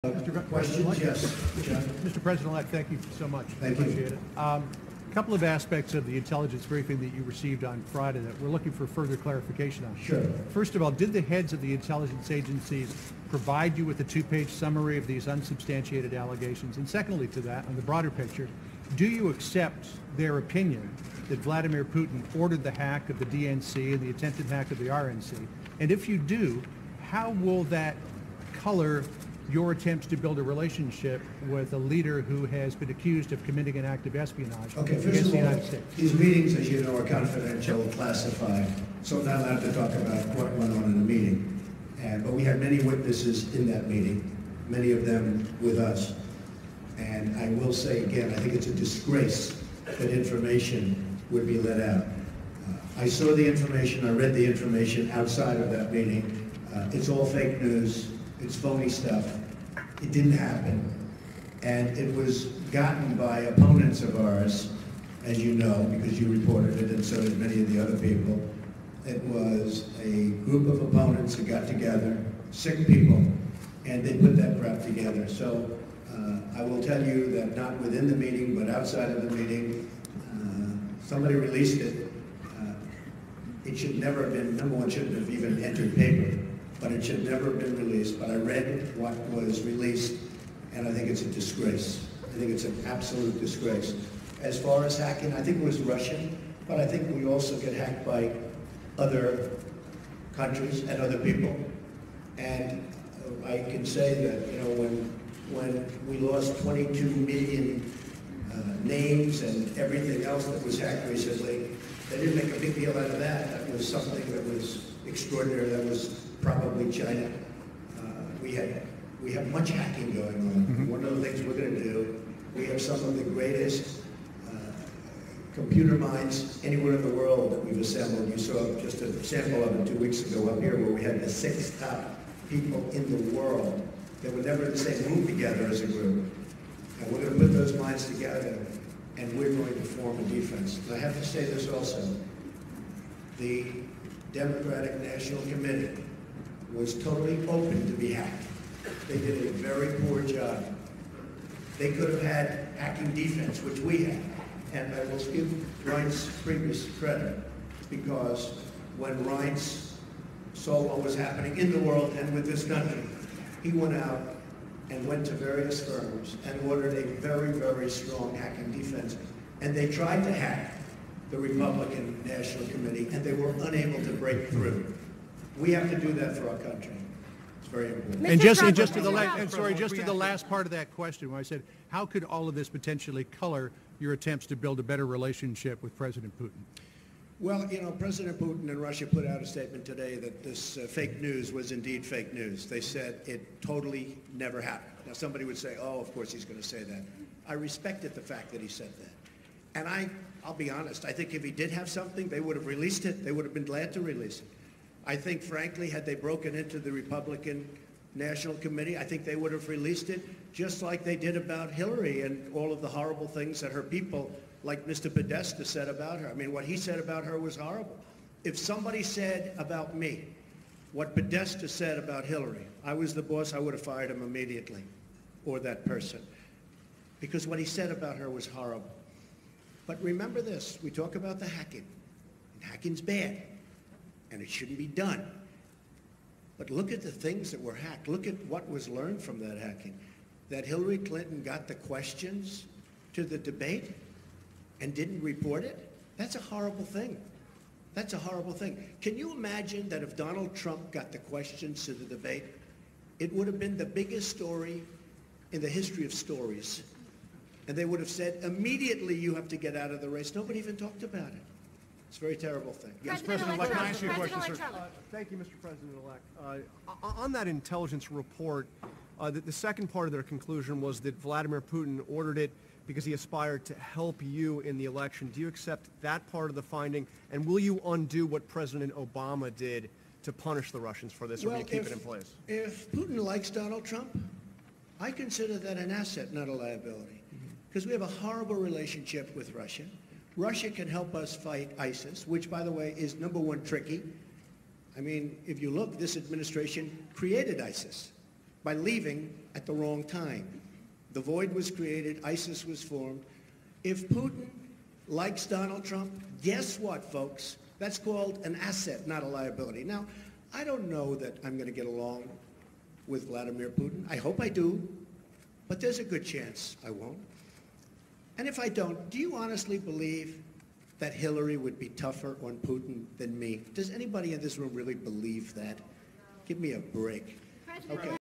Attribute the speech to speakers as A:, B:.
A: Questions? Yes. John?
B: Mr. President-elect, thank you so much.
A: Thank you.
B: Appreciate it. A couple of aspects of the intelligence briefing that you received on Friday that we're looking for further clarification on.
A: Sure.
B: First of all, did the heads of the intelligence agencies provide you with a two-page summary of these unsubstantiated allegations? And secondly to that, on the broader picture, do you accept their opinion that Vladimir Putin ordered the hack of the DNC and the attempted hack of the RNC? And if you do, how will that color your attempts to build a relationship with a leader who has been accused of committing an act of espionage against the United States?
A: These meetings, as you know, are confidential, classified, so I'm not allowed to talk about what went on in the meeting. But we had many witnesses in that meeting, many of them with us. And I will say again, I think it's a disgrace that information would be let out. I saw the information, I read the information outside of that meeting. It's all fake news, it's phony stuff. It didn't happen. And it was gotten by opponents of ours, as you know, because you reported it and so did many of the other people. It was a group of opponents who got together, sick people, and they put that crap together. So I will tell you that not within the meeting, but outside of the meeting, somebody released it. It should never have been, number one, shouldn't have even entered paper, but it should never have been released. But I read what was released, and I think it's a disgrace. I think it's an absolute disgrace. As far as hacking, I think it was Russian, but I think we also get hacked by other countries and other people. And I can say that, you know, when we lost 22 million names and everything else that was hacked recently, they didn't make a big deal out of that. That was something that was extraordinary. That was probably China. We have much hacking going on. Mm-hmm. One of the things we're going to do, we have some of the greatest computer minds anywhere in the world that we've assembled. You saw just a sample of it 2 weeks ago up here where we had the 6 top people in the world that were never in the same room together as a group. And we're going to put those minds together and we're going to form a defense. And I have to say this also. The Democratic National Committee was totally open to be hacked. They did a very poor job. They could have had hacking defense, which we had. And I will give Reince Priebus credit, because when Reince saw what was happening in the world and with this country, he went out and went to various firms and ordered a very, very strong hacking defense. And they tried to hack the Republican National Committee, and they were unable to break through. We have to do that for our country. It's very important.
B: And just to the last part of that question, when I said, how could all of this potentially color your attempts to build a better relationship with President Putin?
A: Well, you know, President Putin and Russia put out a statement today that this fake news was indeed fake news. They said it totally never happened. Now, somebody would say, oh, of course he's going to say that. I respected the fact that he said that. And I'll be honest, I think if he did have something, they would have released it. They would have been glad to release it. I think, frankly, had they broken into the Republican National Committee, I think they would have released it, just like they did about Hillary and all of the horrible things that her people, like Mr. Podesta, said about her. I mean, what he said about her was horrible. If somebody said about me what Podesta said about Hillary, I was the boss, I would have fired him immediately, or that person, because what he said about her was horrible. But remember this, we talk about the hacking, and hacking's bad, and it shouldn't be done. But look at the things that were hacked. Look at what was learned from that hacking. That Hillary Clinton got the questions to the debate and didn't report it? That's a horrible thing. That's a horrible thing. Can you imagine that if Donald Trump got the questions to the debate, it would have been the biggest story in the history of stories. And they would have said, immediately you have to get out of the race. Nobody even talked about it. It's a very terrible thing.
B: Yes, President-elect, can I ask you a question, sir?
C: Thank you, Mr. President-elect. On that intelligence report, the second part of their conclusion was that Vladimir Putin ordered it because he aspired to help you in the election. Do you accept that part of the finding? And will you undo what President Obama did to punish the Russians for this, or will you keep it in place?
A: If Putin likes Donald Trump, I consider that an asset, not a liability. Because we have a horrible relationship with Russia. Russia can help us fight ISIS, which, by the way, is #1 tricky. I mean, if you look, this administration created ISIS. by leaving at the wrong time. The void was created, ISIS was formed. If Putin likes Donald Trump, guess what, folks? That's called an asset, not a liability. Now, I don't know that I'm going to get along with Vladimir Putin. I hope I do, but there's a good chance I won't. And if I don't, do you honestly believe that Hillary would be tougher on Putin than me? Does anybody in this room really believe that? Give me a break. Okay.